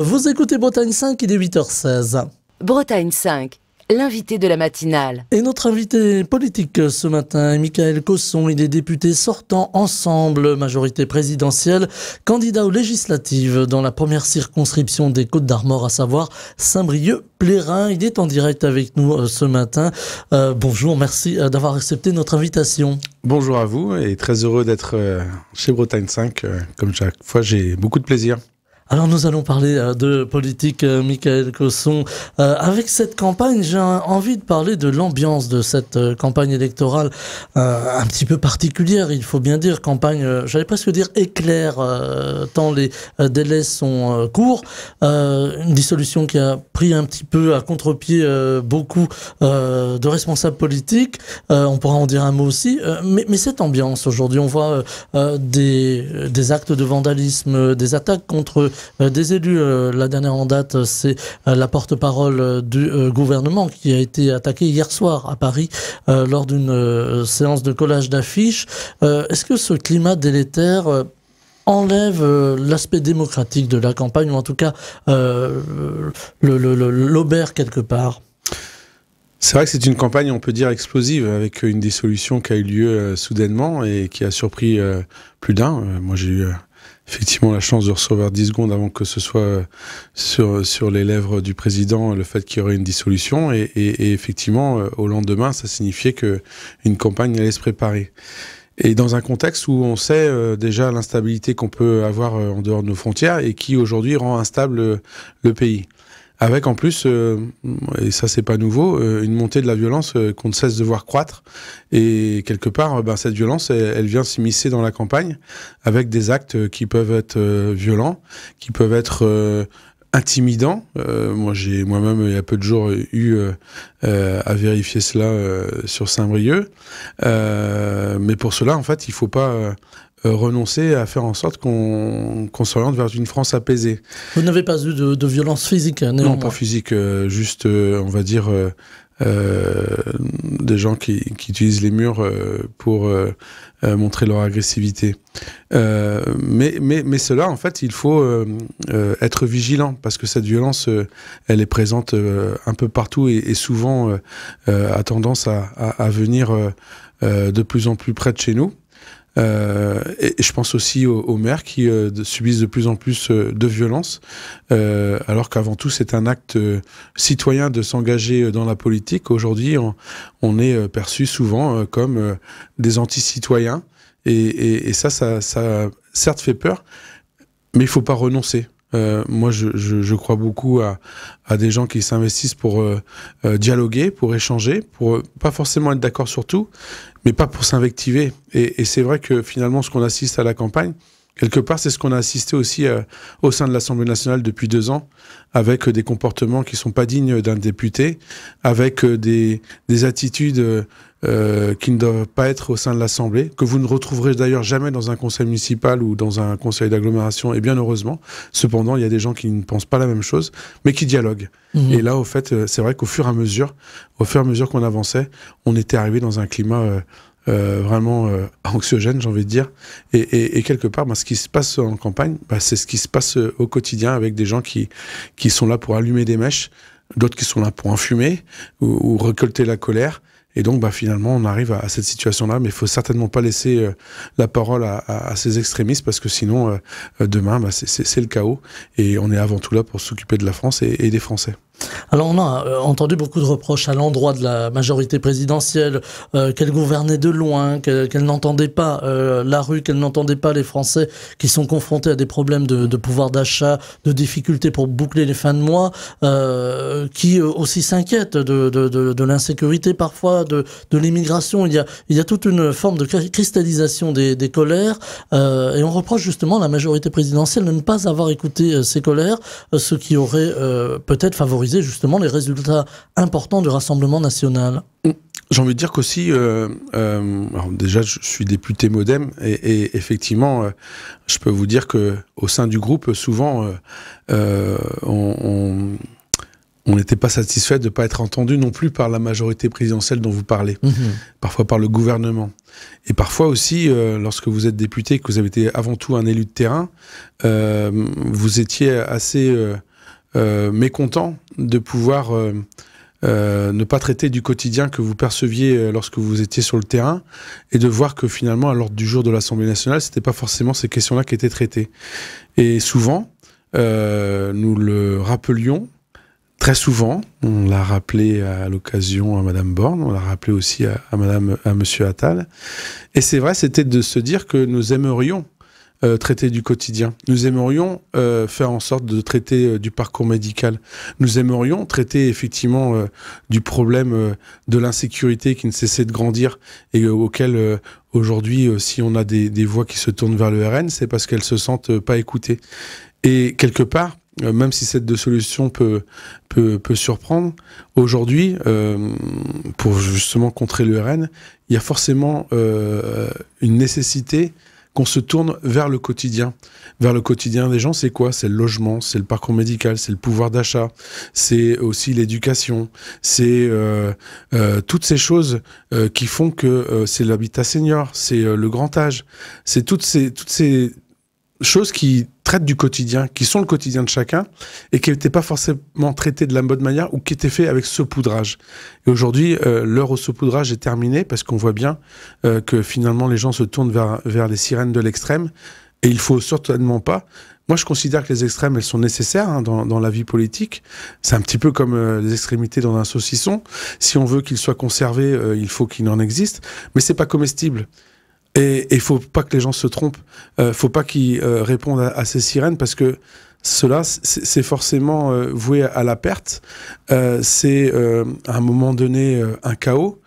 Vous écoutez Bretagne 5, il est 8h16. Bretagne 5, l'invité de la matinale. Et notre invité politique ce matin est Michaël Cosson. Il est député sortant Ensemble, majorité présidentielle, candidat aux législatives dans la première circonscription des Côtes-d'Armor, à savoir Saint-Brieuc-Plérin. Il est en direct avec nous ce matin. Bonjour, merci d'avoir accepté notre invitation. Bonjour à vous et très heureux d'être chez Bretagne 5. Comme chaque fois, j'ai beaucoup de plaisir. Alors nous allons parler de politique, Michaël Cosson. Avec cette campagne, j'ai envie de parler de l'ambiance de cette campagne électorale un petit peu particulière, il faut bien dire. Campagne, j'allais presque dire éclair, tant les délais sont courts. Une dissolution qui a pris un petit peu à contre-pied beaucoup de responsables politiques. On pourra en dire un mot aussi. Mais cette ambiance, aujourd'hui, on voit des actes de vandalisme, des attaques contre des élus. La dernière en date, c'est la porte-parole du gouvernement qui a été attaquée hier soir à Paris lors d'une séance de collage d'affiches. Est-ce que ce climat délétère enlève l'aspect démocratique de la campagne, ou en tout cas l'obère quelque part? C'est vrai que c'est une campagne, on peut dire, explosive, avec une dissolution qui a eu lieu soudainement et qui a surpris plus d'un. Moi, j'ai eu effectivement la chance de recevoir 10 secondes avant que ce soit sur les lèvres du président le fait qu'il y aurait une dissolution. Et effectivement, au lendemain, ça signifiait qu'une campagne allait se préparer. Et dans un contexte où on sait déjà l'instabilité qu'on peut avoir en dehors de nos frontières et qui aujourd'hui rend instable le pays. Avec en plus, et ça c'est pas nouveau, une montée de la violence qu'on ne cesse de voir croître. Et quelque part, cette violence, elle vient s'immiscer dans la campagne avec des actes qui peuvent être violents, qui peuvent être intimidants. Moi, j'ai moi-même, il y a peu de jours, eu à vérifier cela sur Saint-Brieuc. Mais pour cela, en fait, il faut pas renoncer à faire en sorte qu'on s'oriente vers une France apaisée. Vous n'avez pas eu de violence physique, néanmoins? Non, pas physique, juste, on va dire, des gens qui utilisent les murs pour montrer leur agressivité. Mais cela, en fait, il faut être vigilant, parce que cette violence, elle est présente un peu partout et souvent a tendance à venir de plus en plus près de chez nous. Et je pense aussi aux maires qui subissent de plus en plus de violences, alors qu'avant tout c'est un acte citoyen de s'engager dans la politique. Aujourd'hui, on est perçu souvent comme des anti-citoyens, et ça certes fait peur, mais il faut pas renoncer. Moi, je crois beaucoup à des gens qui s'investissent pour dialoguer, pour échanger, pour pas forcément être d'accord sur tout, mais pas pour s'invectiver. Et c'est vrai que finalement, ce qu'on assiste à la campagne, quelque part, c'est ce qu'on a assisté aussi au sein de l'Assemblée nationale depuis 2 ans, avec des comportements qui sont pas dignes d'un député, avec des attitudes qui ne doivent pas être au sein de l'Assemblée, que vous ne retrouverez d'ailleurs jamais dans un conseil municipal ou dans un conseil d'agglomération, et bien heureusement. Cependant, il y a des gens qui ne pensent pas la même chose, mais qui dialoguent. Et là, au fait, c'est vrai qu'au fur et à mesure qu'on avançait, on était arrivé dans un climat vraiment anxiogène, j'ai envie de dire. Et quelque part, ce qui se passe en campagne, c'est ce qui se passe au quotidien, avec des gens qui sont là pour allumer des mèches, d'autres qui sont là pour enfumer ou récolter la colère. Et donc, finalement, on arrive à cette situation-là, mais il faut certainement pas laisser la parole à ces extrémistes, parce que sinon, demain, c'est le chaos. Et on est avant tout là pour s'occuper de la France et des Français. Alors on a entendu beaucoup de reproches à l'endroit de la majorité présidentielle, qu'elle gouvernait de loin, qu'elle n'entendait pas la rue, qu'elle n'entendait pas les Français qui sont confrontés à des problèmes de pouvoir d'achat, de difficultés pour boucler les fins de mois, qui aussi s'inquiètent de l'insécurité parfois, de l'immigration. Il y a toute une forme de cristallisation des colères, et on reproche justement à la majorité présidentielle de ne pas avoir écouté ces colères, ce qui aurait peut-être favorisé justement les résultats importants du Rassemblement national. J'ai envie de dire qu'aussi, alors déjà je suis député MoDem, et effectivement, je peux vous dire que au sein du groupe, souvent, on n'était pas satisfait de ne pas être entendu non plus par la majorité présidentielle dont vous parlez, parfois par le gouvernement. Et parfois aussi, lorsque vous êtes député, que vous avez été avant tout un élu de terrain, vous étiez assez mécontent de pouvoir ne pas traiter du quotidien que vous perceviez lorsque vous étiez sur le terrain, et de voir que finalement, à l'ordre du jour de l'Assemblée nationale, c'était pas forcément ces questions-là qui étaient traitées. Et souvent, nous le rappelions, très souvent, on l'a rappelé à l'occasion à Madame Borne, on l'a rappelé aussi à Monsieur Attal. Et c'est vrai, c'était de se dire que nous aimerions traiter du quotidien. Nous aimerions faire en sorte de traiter du parcours médical. Nous aimerions traiter effectivement du problème de l'insécurité qui ne cessait de grandir et auquel aujourd'hui, si on a des voix qui se tournent vers le RN, c'est parce qu'elles se sentent pas écoutées. Et quelque part, même si cette solution peut surprendre, aujourd'hui, pour justement contrer le RN, il y a forcément une nécessité qu'on se tourne vers le quotidien. Vers le quotidien des gens, c'est quoi? C'est le logement, c'est le parcours médical, c'est le pouvoir d'achat, c'est aussi l'éducation, c'est toutes ces choses qui font que c'est l'habitat senior, c'est le grand âge, c'est toutes ces choses qui traitent du quotidien, qui sont le quotidien de chacun, et qui n'étaient pas forcément traitées de la bonne manière, ou qui étaient faits avec saupoudrage. Et aujourd'hui, l'heure au saupoudrage est terminée, parce qu'on voit bien que finalement les gens se tournent vers les sirènes de l'extrême, et il faut certainement pas. Moi, je considère que les extrêmes, elles sont nécessaires dans la vie politique. C'est un petit peu comme les extrémités dans un saucisson. Si on veut qu'il soit conservé, il faut qu'il en existe, mais c'est pas comestible. Et il faut pas que les gens se trompent. Faut pas qu'ils répondent à ces sirènes, parce que cela, c'est forcément voué à la perte. C'est à un moment donné un chaos.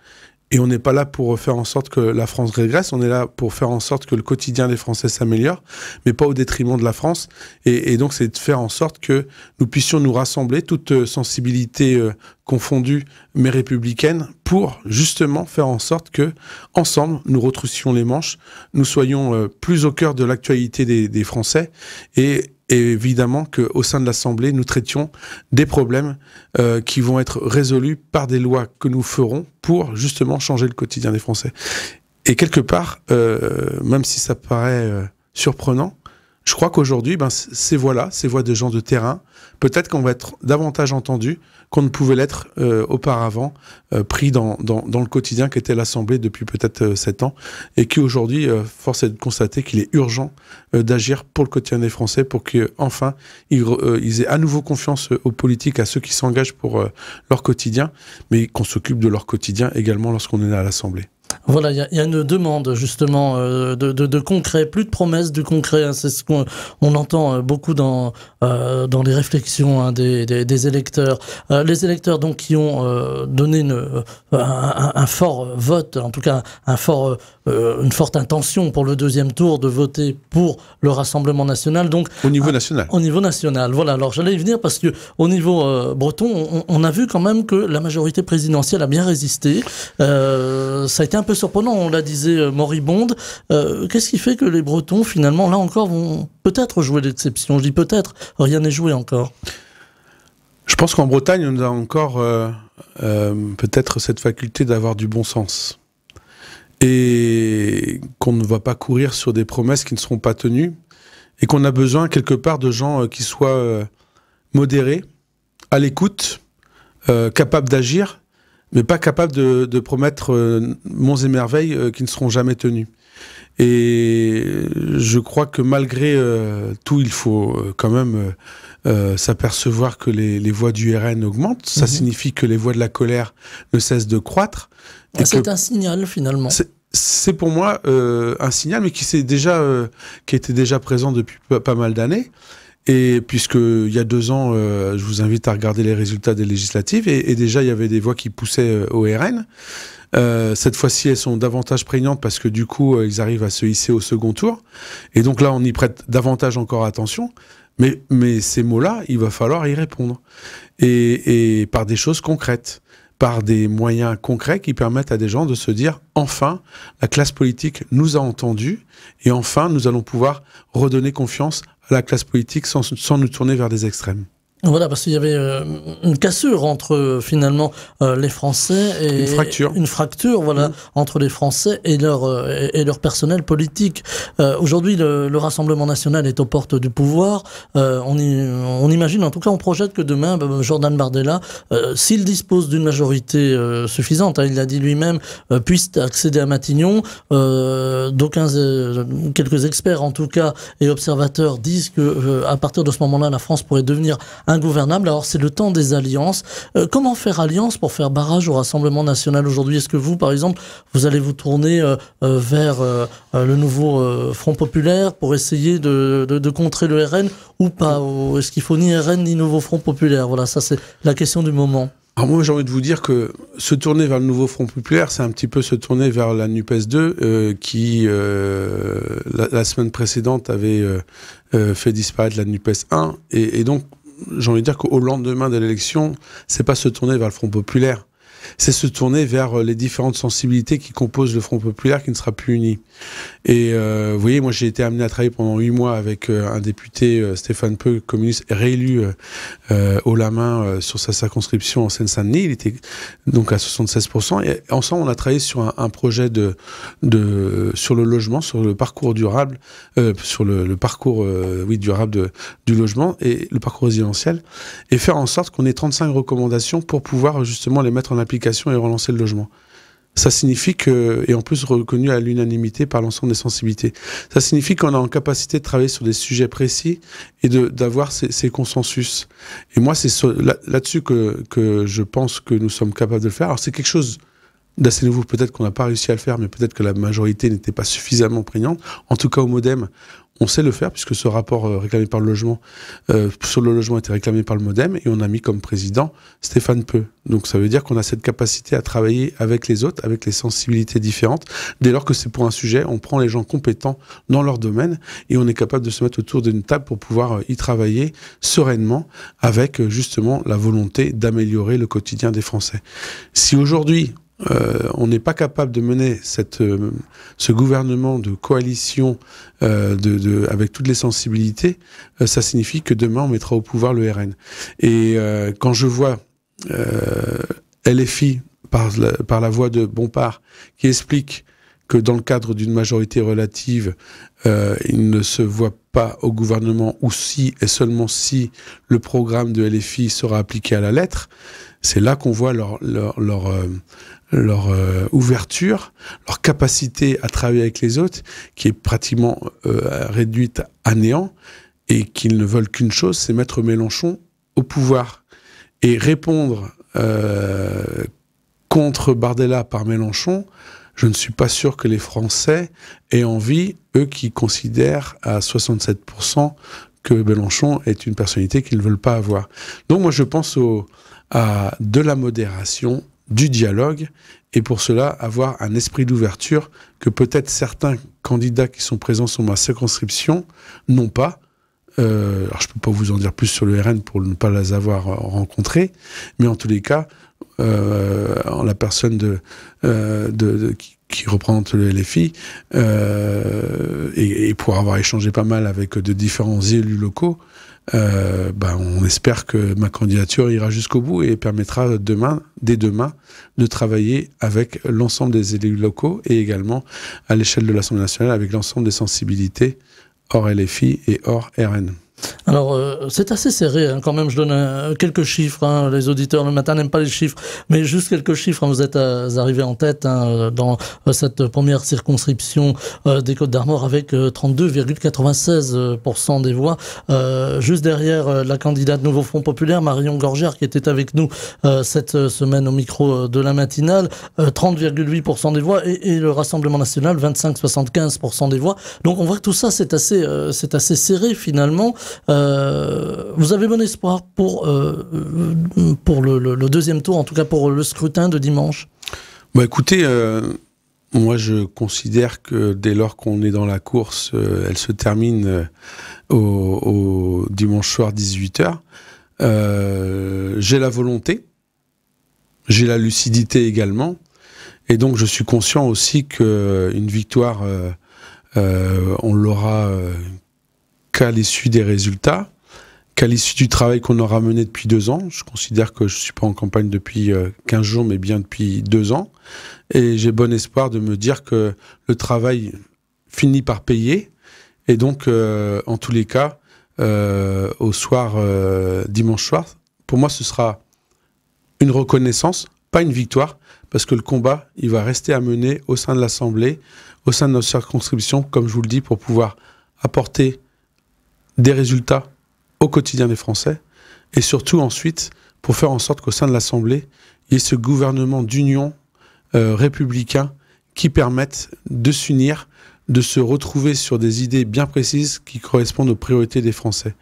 Et on n'est pas là pour faire en sorte que la France régresse, on est là pour faire en sorte que le quotidien des Français s'améliore, mais pas au détriment de la France. Et donc, c'est de faire en sorte que nous puissions nous rassembler, toute sensibilité confondue, mais républicaine, pour justement faire en sorte que, ensemble, nous retroussions les manches, nous soyons plus au cœur de l'actualité des Français, et évidemment qu'au sein de l'Assemblée, nous traitions des problèmes qui vont être résolus par des lois que nous ferons pour justement changer le quotidien des Français. Et quelque part, même si ça paraît surprenant, je crois qu'aujourd'hui, ces voix-là, ces voix de gens de terrain, peut-être qu'on va être davantage entendus qu'on ne pouvait l'être auparavant, pris dans le quotidien qu'était l'Assemblée depuis peut-être 7 ans, et qui aujourd'hui, force est de constater qu'il est urgent d'agir pour le quotidien des Français, pour qu'enfin ils aient à nouveau confiance aux politiques, à ceux qui s'engagent pour leur quotidien, mais qu'on s'occupe de leur quotidien également lorsqu'on est à l'Assemblée. Voilà, il y a une demande justement de concret, plus de promesses, du concret. Hein, c'est ce qu'on entend beaucoup dans les réflexions des électeurs. Les électeurs donc qui ont donné un fort vote, en tout cas une forte intention pour le deuxième tour de voter pour le Rassemblement national. Donc au niveau national. Au niveau national. Voilà. Alors j'allais y venir parce que au niveau breton, on a vu quand même que la majorité présidentielle a bien résisté. Ça a été un peu surprenant, on la disait moribonde. Qu'est-ce qui fait que les Bretons, finalement, là encore, vont peut-être jouer l'exception? Je dis peut-être, rien n'est joué encore. Je pense qu'en Bretagne, on a encore peut-être cette faculté d'avoir du bon sens. Et qu'on ne va pas courir sur des promesses qui ne seront pas tenues. Et qu'on a besoin, quelque part, de gens qui soient modérés, à l'écoute, capables d'agir, mais pas capable de promettre monts et merveilles qui ne seront jamais tenus. Et je crois que malgré tout, il faut quand même s'apercevoir que les voix du RN augmentent. Ça signifie que les voix de la colère ne cessent de croître. C'est un signal, finalement. C'est pour moi un signal, mais qui était déjà présent depuis pas mal d'années. Et puisqu'il y a 2 ans, je vous invite à regarder les résultats des législatives, et déjà il y avait des voix qui poussaient au RN. Cette fois-ci, elles sont davantage prégnantes parce que du coup, ils arrivent à se hisser au second tour. Et donc là, on y prête davantage encore attention. Mais ces mots-là, il va falloir y répondre. Et par des choses concrètes, par des moyens concrets qui permettent à des gens de se dire « Enfin, la classe politique nous a entendus et enfin, nous allons pouvoir redonner confiance à la classe politique sans nous tourner vers des extrêmes ». Voilà, parce qu'il y avait une cassure entre finalement les Français et une fracture, voilà, entre les Français et leur personnel politique. Aujourd'hui, le Rassemblement national est aux portes du pouvoir. On imagine, en tout cas, on projette que demain, Jordan Bardella, s'il dispose d'une majorité suffisante, il l'a dit lui-même, puisse accéder à Matignon. Quelques experts, en tout cas, et observateurs disent que à partir de ce moment-là, la France pourrait devenir ingouvernable. Alors c'est le temps des alliances. Comment faire alliance pour faire barrage au Rassemblement national aujourd'hui? Est-ce que vous, par exemple, vous allez vous tourner vers le nouveau Front populaire pour essayer de contrer le RN ou pas? Est-ce qu'il faut ni RN ni nouveau Front populaire? Voilà, ça c'est la question du moment. Alors moi j'ai envie de vous dire que se tourner vers le nouveau Front populaire, c'est un petit peu se tourner vers la NUPES 2 qui la semaine précédente avait fait disparaître la NUPES 1 et donc j'ai envie de dire qu'au lendemain de l'élection, c'est pas se tourner vers le Front populaire, c'est se tourner vers les différentes sensibilités qui composent le Front populaire qui ne sera plus uni. Et vous voyez, moi j'ai été amené à travailler pendant 8 mois avec un député, Stéphane Peu, communiste, réélu haut la main sur sa circonscription en Seine-Saint-Denis. Il était donc à 76%. Et ensemble, on a travaillé sur un projet sur le logement, sur le parcours durable, sur le parcours durable du logement et le parcours résidentiel, et faire en sorte qu'on ait 35 recommandations pour pouvoir justement les mettre en application et relancer le logement. Ça signifie que, et en plus reconnu à l'unanimité par l'ensemble des sensibilités, ça signifie qu'on est en capacité de travailler sur des sujets précis et d'avoir ces consensus. Et moi, c'est là-dessus que je pense que nous sommes capables de le faire. Alors c'est quelque chose d'assez nouveau, peut-être qu'on n'a pas réussi à le faire, mais peut-être que la majorité n'était pas suffisamment prégnante. En tout cas, au MoDem, on sait le faire, puisque ce rapport réclamé par le logement, sur le logement était réclamé par le MoDem, et on a mis comme président Stéphane Peu. Donc ça veut dire qu'on a cette capacité à travailler avec les autres, avec les sensibilités différentes. Dès lors que c'est pour un sujet, on prend les gens compétents dans leur domaine, et on est capable de se mettre autour d'une table pour pouvoir y travailler sereinement, avec justement la volonté d'améliorer le quotidien des Français. Si aujourd'hui, on n'est pas capable de mener ce gouvernement de coalition avec toutes les sensibilités, ça signifie que demain on mettra au pouvoir le RN. Et quand je vois LFI par la voix de Bompard qui explique que dans le cadre d'une majorité relative, il ne se voit pas au gouvernement ou si et seulement si le programme de LFI sera appliqué à la lettre, c'est là qu'on voit leur ouverture, leur capacité à travailler avec les autres, qui est pratiquement réduite à néant, et qu'ils ne veulent qu'une chose, c'est mettre Mélenchon au pouvoir. Et répondre contre Bardella par Mélenchon, je ne suis pas sûr que les Français aient envie, eux qui considèrent à 67% que Mélenchon est une personnalité qu'ils ne veulent pas avoir. Donc moi je pense à de la modération, du dialogue, et pour cela avoir un esprit d'ouverture que peut-être certains candidats qui sont présents sur ma circonscription n'ont pas. Alors je peux pas vous en dire plus sur le RN pour ne pas les avoir rencontrés, mais en tous les cas, en la personne qui représente le LFI, et pour avoir échangé pas mal avec de différents élus locaux, on espère que ma candidature ira jusqu'au bout et permettra dès demain, de travailler avec l'ensemble des élus locaux et également à l'échelle de l'Assemblée nationale avec l'ensemble des sensibilités hors LFI et hors RN. Alors, c'est assez serré, quand même. Je donne quelques chiffres. Les auditeurs le matin n'aiment pas les chiffres, mais juste quelques chiffres. Vous êtes arrivé en tête dans cette première circonscription des Côtes-d'Armor avec 32,96% des voix. Juste derrière la candidate Nouveau Front Populaire, Marion Gorgère, qui était avec nous cette semaine au micro de la matinale, 30,8% des voix, et le Rassemblement national, 25,75% des voix. Donc on voit que tout ça, c'est assez serré finalement. Vous avez bon espoir pour le deuxième tour, en tout cas pour le scrutin de dimanche? Écoutez, moi je considère que dès lors qu'on est dans la course, elle se termine au dimanche soir 18h. J'ai la volonté, j'ai la lucidité également, et donc je suis conscient aussi qu'une victoire, on l'aura qu'à l'issue des résultats, qu'à l'issue du travail qu'on aura mené depuis 2 ans, je considère que je ne suis pas en campagne depuis 15 jours, mais bien depuis 2 ans, et j'ai bon espoir de me dire que le travail finit par payer, et donc, en tous les cas, au soir, dimanche soir, pour moi, ce sera une reconnaissance, pas une victoire, parce que le combat, il va rester à mener au sein de l'Assemblée, au sein de notre circonscription, comme je vous le dis, pour pouvoir apporter des résultats au quotidien des Français, et surtout ensuite, pour faire en sorte qu'au sein de l'Assemblée, il y ait ce gouvernement d'union républicain qui permette de s'unir, de se retrouver sur des idées bien précises qui correspondent aux priorités des Français.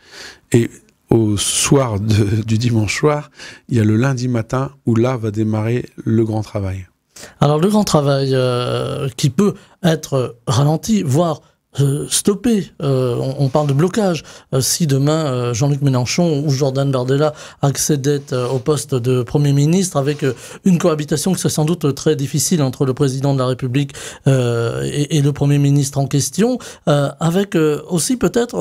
Et au soir du dimanche soir, il y a le lundi matin où là va démarrer le grand travail. Alors le grand travail qui peut être ralenti, voire stoppé, on parle de blocage. Si demain Jean-Luc Mélenchon ou Jordan Bardella accédaient au poste de Premier ministre avec une cohabitation qui serait sans doute très difficile entre le président de la République et le Premier ministre en question, avec aussi peut-être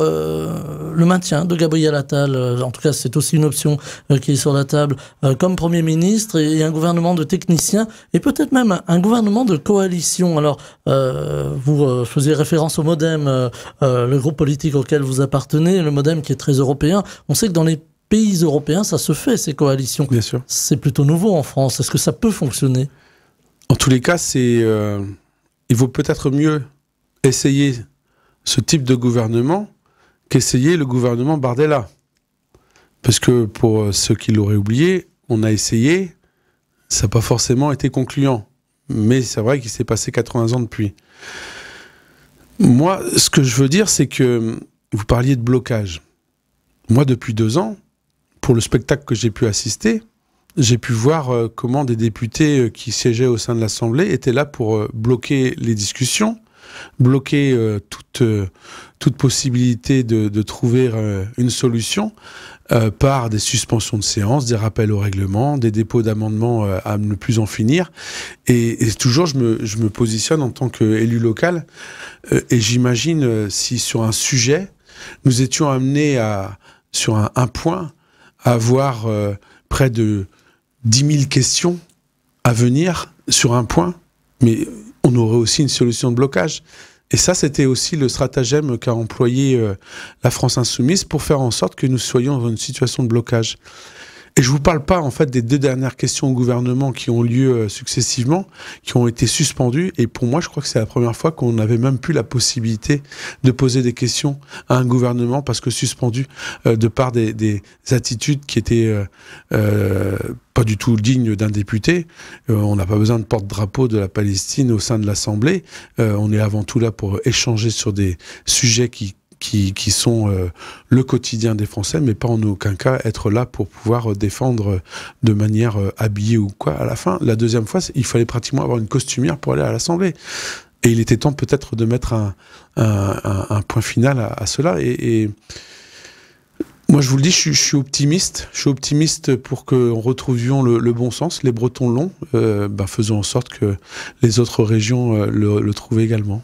le maintien de Gabriel Attal, en tout cas c'est aussi une option qui est sur la table, comme Premier ministre, et un gouvernement de techniciens, et peut-être même un gouvernement de coalition. Alors vous faisiez référence au MoDem, le groupe politique auquel vous appartenez, le MoDem qui est très européen. On sait que dans les pays européens, ça se fait, ces coalitions. Bien sûr. C'est plutôt nouveau en France. Est-ce que ça peut fonctionner ? En tous les cas, il vaut peut-être mieux essayer ce type de gouvernement qu'essayer le gouvernement Bardella. Parce que pour ceux qui l'auraient oublié, on a essayé, ça n'a pas forcément été concluant. Mais c'est vrai qu'il s'est passé 80 ans depuis. Moi, ce que je veux dire, c'est que vous parliez de blocage. Moi, depuis 2 ans, pour le spectacle que j'ai pu assister, j'ai pu voir comment des députés qui siégeaient au sein de l'Assemblée étaient là pour bloquer les discussions, bloquer toute possibilité de trouver une solution par des suspensions de séance, des rappels au règlement, des dépôts d'amendements à ne plus en finir. Et toujours, je me positionne en tant qu'élu local et j'imagine si sur un sujet, nous étions amenés sur un point, à avoir près de 10 000 questions à venir sur un point, mais on aurait aussi une solution de blocage. Et ça, c'était aussi le stratagème qu'a employé la France Insoumise pour faire en sorte que nous soyons dans une situation de blocage. Et je vous parle pas, en fait, des 2 dernières questions au gouvernement qui ont lieu successivement, qui ont été suspendues. Et pour moi, je crois que c'est la première fois qu'on n'avait même plus la possibilité de poser des questions à un gouvernement parce que suspendu de par des attitudes qui étaient pas du tout dignes d'un député. On n'a pas besoin de porte-drapeau de la Palestine au sein de l'Assemblée. On est avant tout là pour échanger sur des sujets qui sont le quotidien des Français, mais pas en aucun cas être là pour pouvoir défendre de manière habillée ou quoi. À la fin, la deuxième fois, il fallait pratiquement avoir une costumière pour aller à l'Assemblée. Et il était temps peut-être de mettre un point final à cela. Et moi, je vous le dis, je suis optimiste. Je suis optimiste pour qu'on retrouvions le bon sens. Les Bretons l'ont. Faisons en sorte que les autres régions le trouvent également.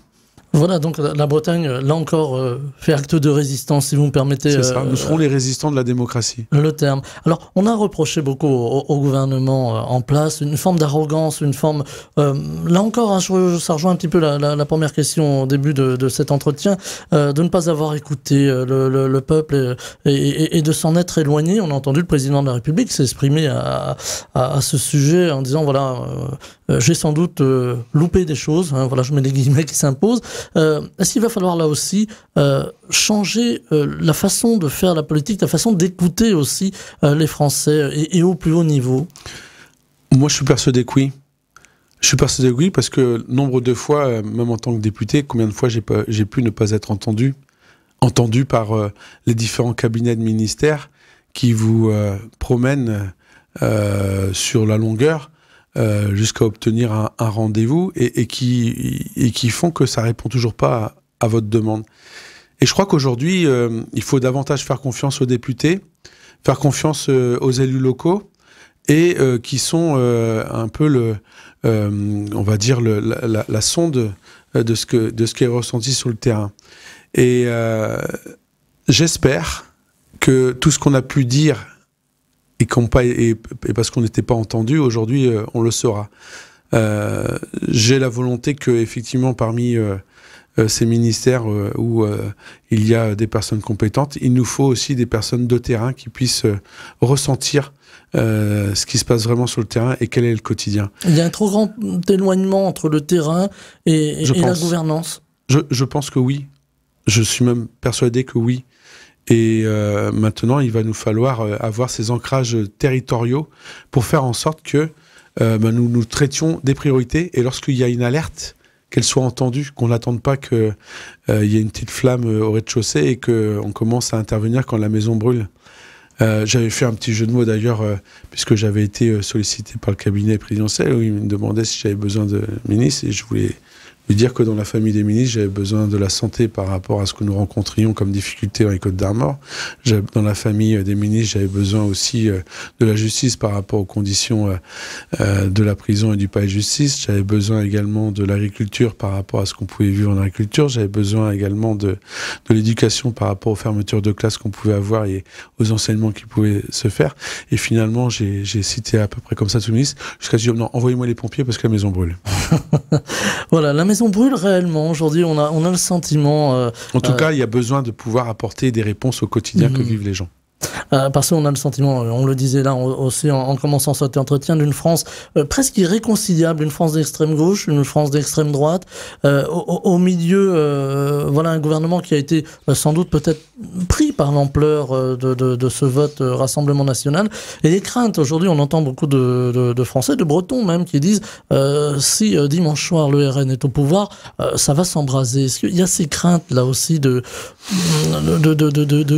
Voilà, donc la Bretagne, là encore, fait acte de résistance, si vous me permettez. C'est ça, nous serons les résistants de la démocratie. Le terme. Alors, on a reproché beaucoup au gouvernement en place une forme d'arrogance, une forme... là encore, hein, ça rejoint un petit peu la première question au début de cet entretien, de ne pas avoir écouté le peuple et de s'en être éloigné. On a entendu le président de la République s'exprimer à ce sujet en disant, voilà, j'ai sans doute loupé des choses, hein, voilà, je mets les guillemets qui s'imposent. Est-ce qu'il va falloir là aussi changer la façon de faire la politique, la façon d'écouter aussi les Français et au plus haut niveau ? Moi, je suis persuadé que oui. Je suis persuadé que oui, parce que nombre de fois, même en tant que député, combien de fois j'ai pu ne pas être entendu par les différents cabinets de ministères qui vous promènent sur la longueur jusqu'à obtenir un rendez-vous et qui font que ça répond toujours pas à votre demande. Et je crois qu'aujourd'hui, il faut davantage faire confiance aux députés, faire confiance aux élus locaux et qui sont un peu on va dire la sonde de ce qui est ressenti sur le terrain. Et j'espère que tout ce qu'on a pu dire et parce qu'on n'était pas entendu, aujourd'hui, on le saura. J'ai la volonté que, effectivement, parmi ces ministères où il y a des personnes compétentes, il nous faut aussi des personnes de terrain qui puissent ressentir ce qui se passe vraiment sur le terrain et quel est le quotidien. Il y a un trop grand éloignement entre le terrain et la gouvernance. Je pense que oui. Je suis même persuadé que oui. Et maintenant, il va nous falloir avoir ces ancrages territoriaux pour faire en sorte que nous traitions des priorités. Et lorsqu'il y a une alerte, qu'elle soit entendue, qu'on n'attende pas qu'il y ait une petite flamme au rez-de-chaussée et qu'on commence à intervenir quand la maison brûle. J'avais fait un petit jeu de mots d'ailleurs, puisque j'avais été sollicité par le cabinet présidentiel, où il me demandait si j'avais besoin de ministre, et je voulais lui dire que dans la famille des ministres, j'avais besoin de la santé par rapport à ce que nous rencontrions comme difficulté dans les Côtes-d'Armor. Dans la famille des ministres, j'avais besoin aussi de la justice par rapport aux conditions de la prison et du palais de justice. J'avais besoin également de l'agriculture par rapport à ce qu'on pouvait vivre en agriculture. J'avais besoin également de l'éducation par rapport aux fermetures de classes qu'on pouvait avoir et aux enseignements qui pouvaient se faire. Et finalement, j'ai cité à peu près comme ça tout le ministre, jusqu'à dire non, envoyez-moi les pompiers parce que la maison brûle. Voilà, la maison brûle réellement. Aujourd'hui, on a le sentiment... en tout cas, il y a besoin de pouvoir apporter des réponses au quotidien que vivent les gens. Parce qu'on a le sentiment, on le disait là aussi en commençant cet entretien, d'une France presque irréconciliable, une France d'extrême gauche, une France d'extrême droite, au milieu, voilà un gouvernement qui a été sans doute peut-être pris par l'ampleur de ce vote Rassemblement National, et les craintes. Aujourd'hui, on entend beaucoup de Français, de Bretons même, qui disent si dimanche soir le RN est au pouvoir, ça va s'embraser. Est-ce qu'il y a ces craintes là aussi de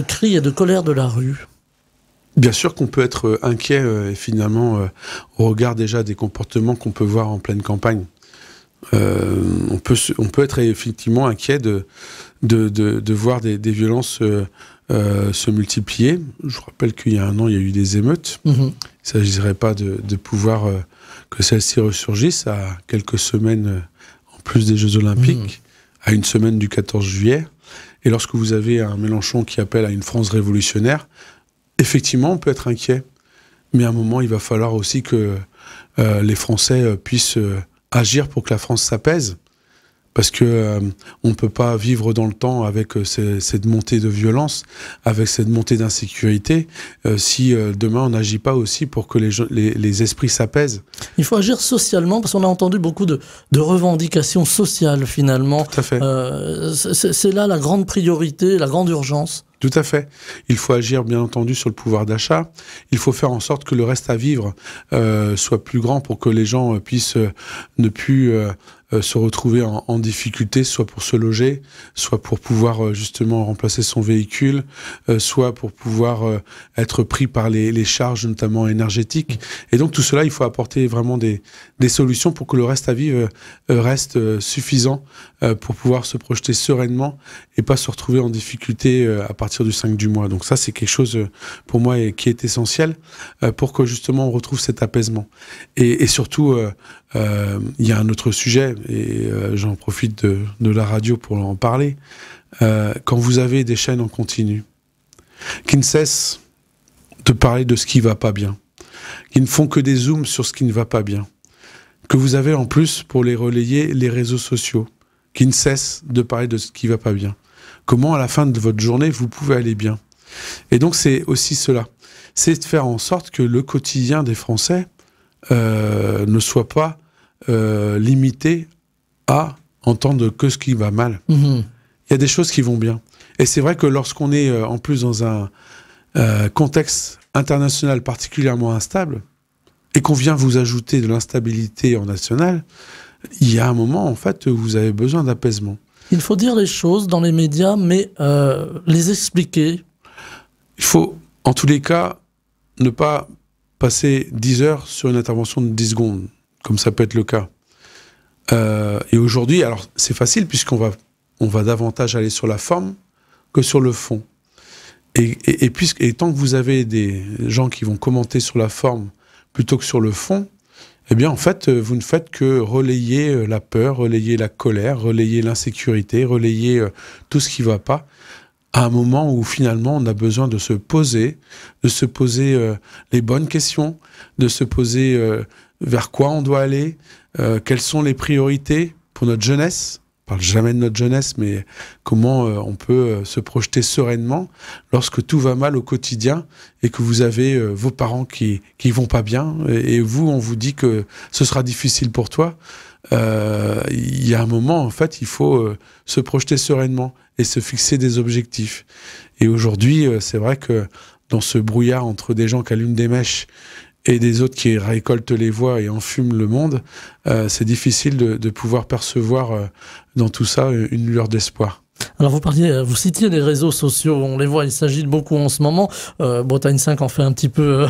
cris et de colère de la rue? Bien sûr qu'on peut être inquiet finalement au regard déjà des comportements qu'on peut voir en pleine campagne. On peut être effectivement inquiet de voir des violences se multiplier. Je rappelle qu'il y a un an, il y a eu des émeutes. Il ne s'agirait pas de pouvoir que celles-ci ressurgissent à quelques semaines en plus des Jeux Olympiques, à une semaine du 14 juillet. Et lorsque vous avez un Mélenchon qui appelle à une France révolutionnaire, effectivement, on peut être inquiet. Mais à un moment, il va falloir aussi que les Français puissent agir pour que la France s'apaise. Parce que on ne peut pas vivre dans le temps avec cette montée de violence, avec cette montée d'insécurité, si demain on n'agit pas aussi pour que les esprits s'apaisent. Il faut agir socialement, parce qu'on a entendu beaucoup de revendications sociales finalement. Tout à fait. C'est là la grande priorité, la grande urgence. Tout à fait. Il faut agir, bien entendu, sur le pouvoir d'achat. Il faut faire en sorte que le reste à vivre soit plus grand pour que les gens puissent ne plus se retrouver en difficulté, soit pour se loger, soit pour pouvoir justement remplacer son véhicule, soit pour pouvoir être pris par les charges, notamment énergétiques. Et donc tout cela, il faut apporter vraiment des solutions pour que le reste à vivre reste suffisant pour pouvoir se projeter sereinement et pas se retrouver en difficulté à partir du 5 du mois. Donc ça, c'est quelque chose pour moi qui est essentiel pour que justement on retrouve cet apaisement. Et surtout, il y a un autre sujet, et j'en profite de la radio pour en parler. Quand vous avez des chaînes en continu qui ne cessent de parler de ce qui ne va pas bien, qui ne font que des zooms sur ce qui ne va pas bien, que vous avez en plus pour les relayer les réseaux sociaux, qui ne cessent de parler de ce qui ne va pas bien, comment à la fin de votre journée vous pouvez aller bien? Et donc c'est aussi cela, c'est de faire en sorte que le quotidien des Français ne soit pas limité à entendre que ce qui va mal. Il y a des choses qui vont bien. Et c'est vrai que lorsqu'on est en plus dans un contexte international particulièrement instable, et qu'on vient vous ajouter de l'instabilité en national, il y a un moment, en fait, où vous avez besoin d'apaisement. Il faut dire les choses dans les médias, mais les expliquer. Il faut, en tous les cas, ne pas passer 10 heures sur une intervention de 10 secondes, comme ça peut être le cas. Et aujourd'hui, alors c'est facile, puisqu'on va davantage aller sur la forme que sur le fond. Et tant que vous avez des gens qui vont commenter sur la forme plutôt que sur le fond, eh bien, en fait, vous ne faites que relayer la peur, relayer la colère, relayer l'insécurité, relayer tout ce qui ne va pas, à un moment où finalement on a besoin de se poser les bonnes questions, de se poser vers quoi on doit aller, quelles sont les priorités pour notre jeunesse. On parle jamais de notre jeunesse, mais comment on peut se projeter sereinement lorsque tout va mal au quotidien et que vous avez vos parents qui vont pas bien et vous, on vous dit que ce sera difficile pour toi. Il y a un moment, en fait, il faut se projeter sereinement et se fixer des objectifs. Et aujourd'hui, c'est vrai que dans ce brouillard entre des gens qui allument des mèches et des autres qui récoltent les voix et enfument le monde, c'est difficile de pouvoir percevoir dans tout ça une lueur d'espoir. Alors vous citiez les réseaux sociaux, on les voit, il s'agit de beaucoup en ce moment. Bretagne 5 en fait un petit peu,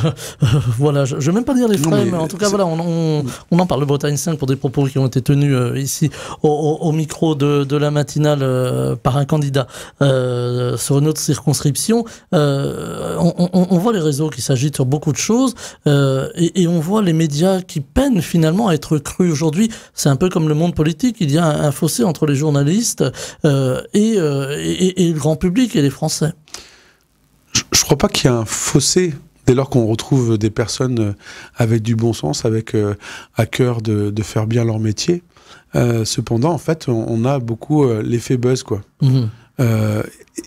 voilà, je ne vais même pas dire les frais, mais en tout cas voilà, on en parle de Bretagne 5 pour des propos qui ont été tenus ici au micro de la matinale par un candidat sur une autre circonscription. On voit les réseaux qui s'agitent sur beaucoup de choses et on voit les médias qui peinent finalement à être crus aujourd'hui. C'est un peu comme le monde politique, il y a un fossé entre les journalistes et le grand public et les Français. Je ne crois pas qu'il y a un fossé dès lors qu'on retrouve des personnes avec du bon sens, avec à cœur de faire bien leur métier. Cependant, en fait, on a beaucoup l'effet buzz, quoi. Mmh.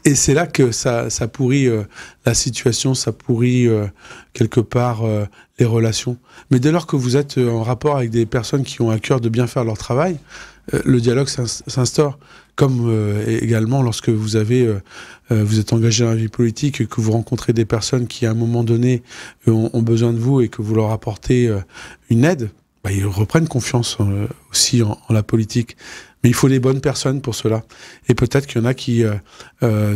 Et c'est là que ça pourrit la situation, ça pourrit quelque part les relations. Mais dès lors que vous êtes en rapport avec des personnes qui ont à cœur de bien faire leur travail, le dialogue s'instaure. Comme également lorsque vous êtes engagé dans la vie politique et que vous rencontrez des personnes qui à un moment donné ont besoin de vous et que vous leur apportez une aide, ils reprennent confiance aussi en la politique. Mais il faut les bonnes personnes pour cela. Et peut-être qu'il y en a qui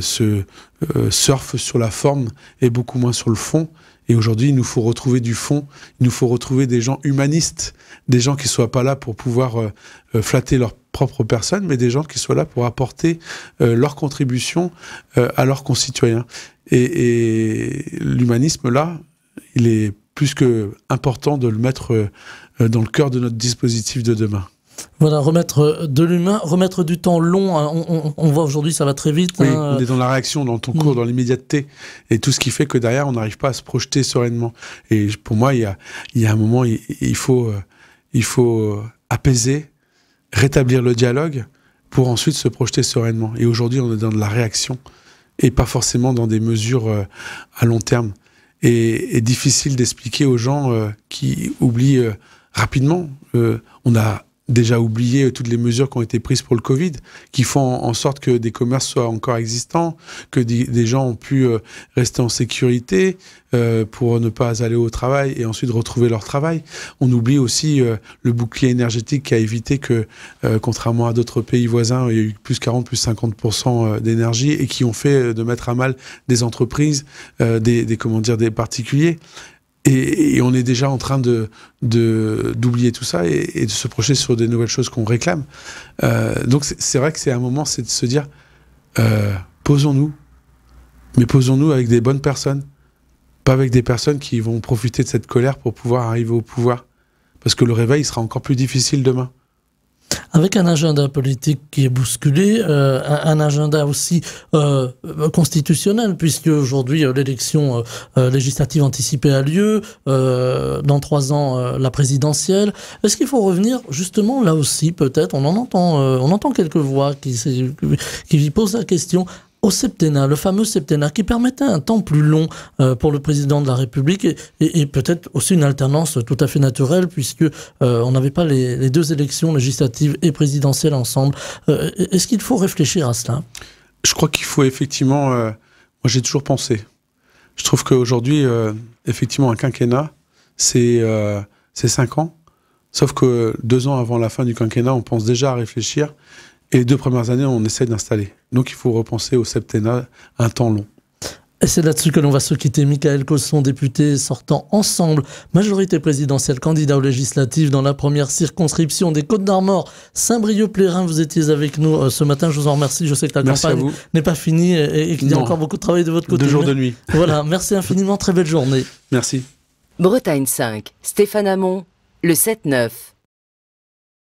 surfent sur la forme et beaucoup moins sur le fond. Et aujourd'hui, il nous faut retrouver du fond, il nous faut retrouver des gens humanistes, des gens qui ne soient pas là pour pouvoir flatter leur propre personne, mais des gens qui soient là pour apporter leur contribution à leurs concitoyens. Et l'humanisme, là, il est plus que important de le mettre dans le cœur de notre dispositif de demain. Voilà, remettre de l'humain, remettre du temps long. On voit aujourd'hui, ça va très vite. Oui, on est dans la réaction, dans ton cours, dans l'immédiateté. Et tout ce qui fait que derrière, on n'arrive pas à se projeter sereinement. Et pour moi, il y a un moment, il faut apaiser, rétablir le dialogue pour ensuite se projeter sereinement. Et aujourd'hui, on est dans de la réaction et pas forcément dans des mesures à long terme. Et difficile d'expliquer aux gens qui oublient rapidement. On a déjà oublié toutes les mesures qui ont été prises pour le Covid, qui font en sorte que des commerces soient encore existants, que des gens ont pu rester en sécurité pour ne pas aller au travail et ensuite retrouver leur travail. On oublie aussi le bouclier énergétique qui a évité que, contrairement à d'autres pays voisins, il y a eu plus 40, plus 50% d'énergie et qui ont fait de mettre à mal des entreprises, des particuliers. Et on est déjà en train d'oublier tout ça et de se projeter sur des nouvelles choses qu'on réclame. Donc c'est vrai que c'est un moment, c'est de se dire, posons-nous, mais posons-nous avec des bonnes personnes, pas avec des personnes qui vont profiter de cette colère pour pouvoir arriver au pouvoir. Parce que le réveil sera encore plus difficile demain. Avec un agenda politique qui est bousculé, un agenda aussi constitutionnel, puisque aujourd'hui l'élection législative anticipée a lieu, dans 3 ans la présidentielle. Est-ce qu'il faut revenir justement là aussi, peut-être, on entend quelques voix qui posent la question, au septennat, le fameux septennat qui permettait un temps plus long pour le président de la République et peut-être aussi une alternance tout à fait naturelle puisque on n'avait pas les 2 élections législatives et présidentielles ensemble. Est-ce qu'il faut réfléchir à cela ? Je crois qu'il faut effectivement... moi j'ai toujours pensé. Je trouve qu'aujourd'hui, effectivement, un quinquennat, c'est 5 ans. Sauf que 2 ans avant la fin du quinquennat, on pense déjà à réfléchir. Et les 2 premières années, on essaie d'installer. Donc il faut repenser au septennat un temps long. Et c'est là-dessus que l'on va se quitter. Mickaël Cosson, député sortant Ensemble, majorité présidentielle, candidat aux législatives dans la première circonscription des Côtes-d'Armor. Saint-Brieuc-Plérin, vous étiez avec nous ce matin. Je vous en remercie. Je sais que la campagne n'est pas finie et qu'il y a encore beaucoup de travail de votre côté. 2 jours de nuit. Voilà, merci infiniment. Très belle journée. Merci. Bretagne 5, Stéphane Hamon, le 7-9.